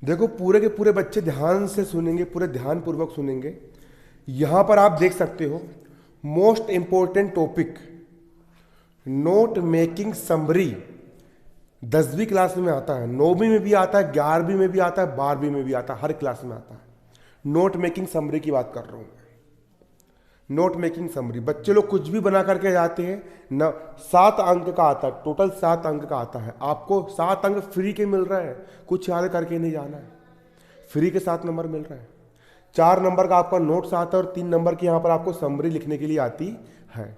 देखो पूरे के पूरे बच्चे ध्यान से सुनेंगे, पूरे ध्यान पूर्वक सुनेंगे। यहां पर आप देख सकते हो most important topic, note making summary. 10वीं क्लास में आता है, 9वीं में भी आता है, 11वीं में भी आता है, 12वीं में भी आता है, हर क्लास में आता है। नोट मेकिंग समरी की बात कर रहा हूं। नोट मेकिंग समरी बच्चे लोग कुछ भी बना करके जाते हैं न। 7 अंक का आता है, टोटल 7 अंक का आता है। आपको 7 अंक फ्री के मिल रहा है, कुछ याद करके नहीं जाना है, फ्री के 7 नंबर मिल रहा है। 4 नंबर का आपका नोट्स आता है और 3 नंबर की यहाँ पर आपको समरी लिखने के लिए आती है।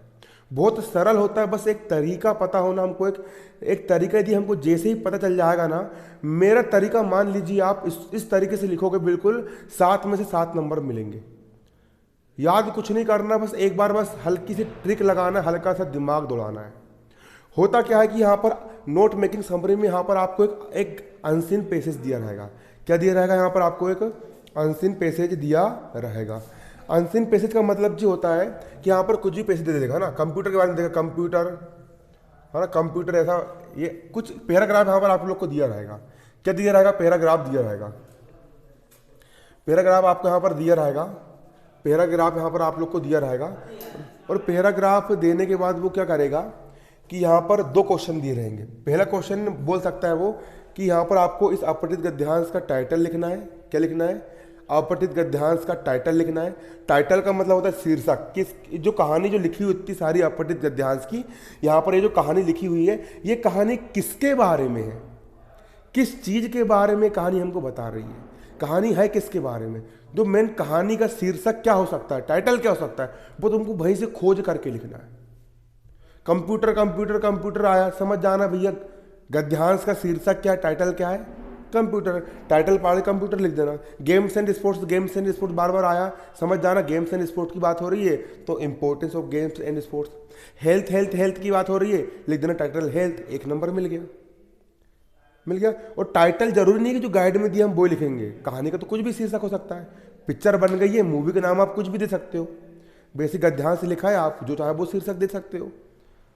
बहुत सरल होता है, बस एक तरीका पता होना हमको। एक तरीका यदि हमको जैसे ही पता चल जाएगा ना, मेरा तरीका मान लीजिए आप इस तरीके से लिखोगे, बिल्कुल 7 में से 7 नंबर मिलेंगे। याद कुछ नहीं करना, बस एक बार बस हल्की सी ट्रिक लगाना, हल्का सा दिमाग दौड़ाना है। होता क्या है कि यहाँ पर नोट मेकिंग समरी में यहाँ पर आपको एक अनसीन पैसेज दिया रहेगा। क्या दिया रहेगा? यहाँ पर आपको एक अनसीन पैसेज दिया रहेगा। अनसीन पैसेज का मतलब जो होता है कि यहाँ पर कुछ भी पैसेज दे देगा ना। कंप्यूटर के बारे में देगा, कंप्यूटर है ना, कंप्यूटर ऐसा, ये कुछ पैराग्राफ यहाँ पर आप लोग को दिया रहेगा। क्या दिया रहेगा? पैराग्राफ दिया रहेगा। पैराग्राफ आपको यहाँ पर दिया रहेगा, पैराग्राफ यहाँ पर आप लोग को दिया रहेगा। और पैराग्राफ देने के बाद वो क्या करेगा कि यहाँ पर 2 क्वेश्चन दिए रहेंगे। पहला क्वेश्चन बोल सकता है वो कि यहाँ पर आपको इस अपठित गद्यांश का टाइटल लिखना है। क्या लिखना है? अपठित गद्यांश का टाइटल लिखना है। टाइटल का मतलब होता है शीर्षक। किस जो कहानी जो लिखी हुई इतनी सारी अपठित गद्यांश की, यहाँ पर ये जो कहानी लिखी हुई है, ये कहानी किसके बारे में है, किस चीज के बारे में कहानी हमको बता रही है, कहानी है किसके बारे में। जो मेन कहानी का शीर्षक क्या हो सकता है, टाइटल क्या हो सकता है, वो तुमको वहीं से खोज करके लिखना है। कंप्यूटर कंप्यूटर कंप्यूटर आया, समझ जाना भैया गद्यांश का शीर्षक क्या है, टाइटल क्या है, कंप्यूटर। टाइटल पढ़ कंप्यूटर लिख देना। Games and sports, games and sports बार बार आया, समझ जाना गेम्स एंड स्पोर्ट्स की बात हो रही है तो importance of games and sports. Health health health की बात हो रही है, लिख देना टाइटल हेल्थ, 1 नंबर मिल गया। मिल गया। और टाइटल जरूरी नहीं कि जो गाइड में दिया हम वो लिखेंगे, कहानी का तो कुछ भी शीर्षक हो सकता है। पिक्चर बन गई है, मूवी का नाम आप कुछ भी दे सकते हो। बेसिक गद्यांश लिखा है, आप जो चाहे वो शीर्षक दे सकते हो,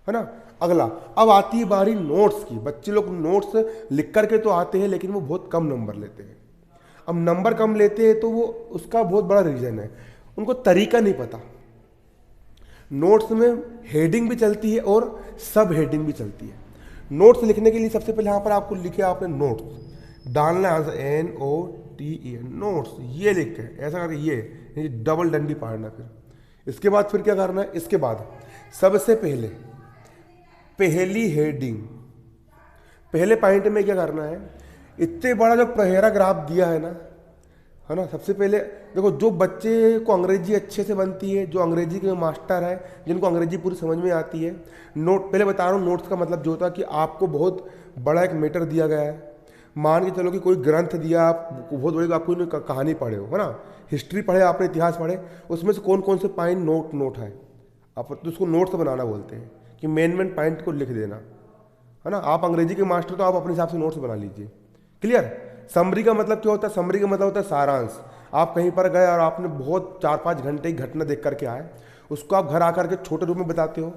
है ना। अगला, अब आती है बारी नोट्स की। बच्चे लोग नोट्स लिख करके तो आते हैं, लेकिन वो बहुत कम नंबर लेते हैं। अब नंबर कम लेते हैं तो वो उसका बहुत बड़ा रीजन है, उनको तरीका नहीं पता। नोट्स में हेडिंग भी चलती है और सब हेडिंग भी चलती है। नोट्स लिखने के लिए सबसे पहले यहाँ पर आपको लिखे आपने नोट्स डालना है, NOTE नोट्स, ये लिख के ऐसा करके ये डबल डंडी पाड़ना। फिर इसके बाद फिर क्या करना है? इसके बाद सबसे पहले पहली हेडिंग, पहले पॉइंट में क्या करना है, इतने बड़ा जो पैराग्राफ दिया है ना, है ना। सबसे पहले देखो, जो बच्चे को अंग्रेजी अच्छे से बनती है, जो अंग्रेजी के मास्टर है, जिनको अंग्रेजी पूरी समझ में आती है, नोट पहले बता रहा हूँ। नोट्स का मतलब जो होता है कि आपको बहुत बड़ा एक मैटर दिया गया है। मान के चलो कि कोई ग्रंथ दिया, आप बहुत बड़ी आपको कहानी पढ़े हो, है ना, हिस्ट्री पढ़े आपने, इतिहास पढ़े, उसमें से कौन कौन से पॉइंट नोट है, आप तो उसको नोट्स बनाना बोलते हैं कि मेन पॉइंट को लिख देना, है ना। आप अंग्रेजी के मास्टर तो आप अपने हिसाब से नोट्स बना लीजिए। क्लियर। समरी का मतलब क्या होता है? समरी का मतलब होता है सारांश। आप कहीं पर गए और आपने बहुत 4-5 घंटे की घटना देख करके आए, उसको आप घर आकर के छोटे रूप में बताते हो।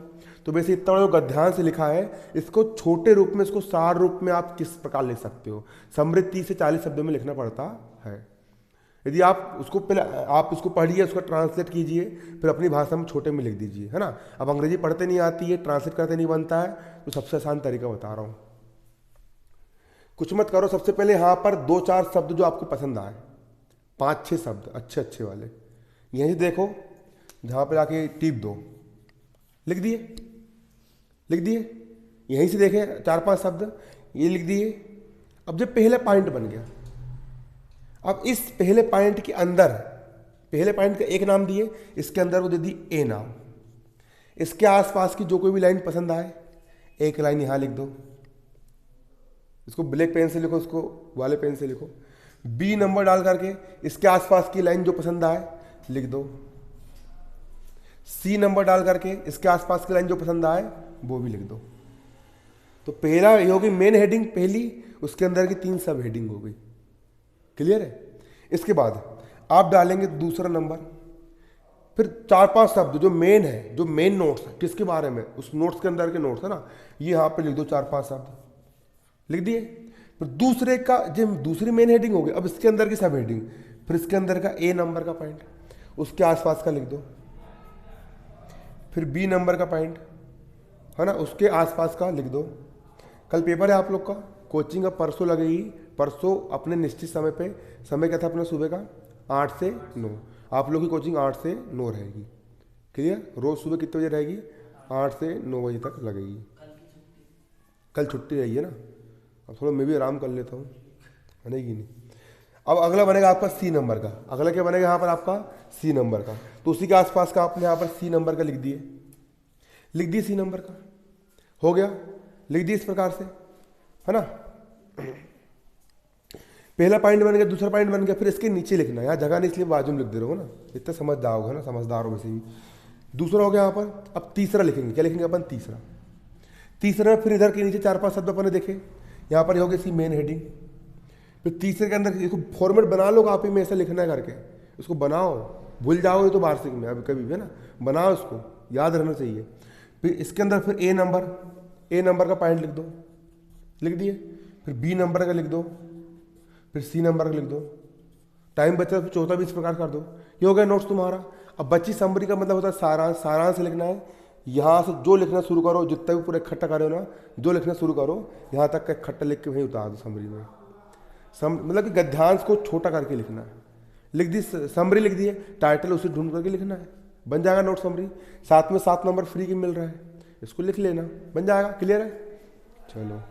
तो वैसे इतना बड़ा जो गद्यांश से लिखा है, इसको छोटे रूप में, इसको सार रूप में आप किस प्रकार लिख सकते हो? समरी 30 से 40 शब्दों में लिखना पड़ता है। यदि आप उसको पहले आप उसको पढ़िए, उसको ट्रांसलेट कीजिए, फिर अपनी भाषा में छोटे में लिख दीजिए, है ना। अब अंग्रेजी पढ़ते नहीं आती है, ट्रांसलेट करते नहीं बनता है, तो सबसे आसान तरीका बता रहा हूँ। कुछ मत करो, सबसे पहले यहाँ पर 2-4 शब्द जो आपको पसंद आए, 5-6 शब्द अच्छे अच्छे वाले, यहीं देखो, जहाँ पे जाके टीप दो, लिख दिए, लिख दिए। यहीं से देखे 4-5 शब्द ये लिख दिए। अब जब पहले पॉइंट बन गया, अब इस पहले पॉइंट के अंदर, पहले पॉइंट का एक नाम दिए, इसके अंदर वो दे दी ए नाम। इसके आसपास की जो कोई भी लाइन पसंद आए, एक लाइन यहाँ लिख दो। इसको ब्लैक पेन से लिखो, उसको वाले पेन से लिखो। बी नंबर डाल करके इसके आसपास की लाइन जो पसंद आए लिख दो। सी नंबर डाल करके इसके आसपास की लाइन जो पसंद आए वो भी लिख दो। तो पहला ये होगी मेन हेडिंग पहली, उसके अंदर की 3 सब हेडिंग हो गई। क्लियर है। इसके बाद आप डालेंगे दूसरा नंबर, फिर 4-5 शब्द जो मेन है, जो मेन नोट्स है, किसके बारे में, उस नोट्स के अंदर के नोट्स है ना, ये यहाँ पे लिख दो 4-5 शब्द, लिख दिए। फिर दूसरे का जब दूसरी मेन हेडिंग होगी, अब इसके अंदर की सब हेडिंग, फिर इसके अंदर का ए नंबर का पॉइंट उसके आसपास का लिख दो, फिर बी नंबर का पॉइंट है ना उसके आसपास का लिख दो। कल पेपर है आप लोग का, कोचिंग अब परसों लगेगी, परसों अपने निश्चित समय पे, समय क्या था अपने सुबह का 8 से 9, आप लोग की कोचिंग 8 से 9 रहेगी। क्लियर? रोज़ सुबह कितने बजे रहेगी? 8 से 9 बजे तक लगेगी। कल छुट्टी रही है ना, अब थोड़ा मैं भी आराम कर लेता हूँ, है कि नहीं। अब अगला बनेगा आपका सी नंबर का, अगला क्या बनेगा यहाँ पर आपका सी नंबर का, तो उसी के आसपास का आपने यहाँ पर सी नंबर का लिख दिए सी नंबर का, हो गया, लिख दिए इस प्रकार से, है ना। पहला पॉइंट बन गया, दूसरा पॉइंट बन गया, फिर इसके नीचे लिखना है, यहाँ जगह नहीं इसलिए बाजू में लिख दे रहे हो ना, इतना समझदार होगा ना, समझदारों में से भी। दूसरा हो गया यहाँ पर, अब तीसरा लिखेंगे, क्या लिखेंगे अपन? तीसरा फिर इधर के नीचे 4-5 शब्द अपन ने देखे, यहाँ पर हो गई सी मेन हेडिंग, फिर तीसरे के अंदर इसको फॉर्मेट बना लो, कॉपी में ऐसा लिखना है करके, इसको बनाओ, भूल जाओगे तो वार्षिक में अभी कभी भी है ना, बनाओ, इसको याद रहना चाहिए। फिर इसके अंदर फिर ए नंबर का पॉइंट लिख दो, लिख दिए, फिर बी नंबर का लिख दो, फिर सी नंबर का लिख दो, टाइम बचा फिर चौथा भी इस प्रकार कर दो। ये हो गया नोट्स तुम्हारा। अब बच्ची समरी का मतलब होता है सारांश लिखना है, यहाँ से जो लिखना शुरू करो, जितना भी पूरा इकट्ठा करो ना, जो लिखना शुरू करो यहाँ तक का इकट्ठा लिख के वहीं उतार दो समरी में। मतलब कि गद्यांश को छोटा करके लिखना है, लिख दी समरी, लिख दी है, टाइटल उसे ढूंढ करके लिखना है, बन जाएगा नोट समरी। साथ में 7 नंबर फ्री की मिल रहा है, इसको लिख लेना, बन जाएगा। क्लियर है? चलो।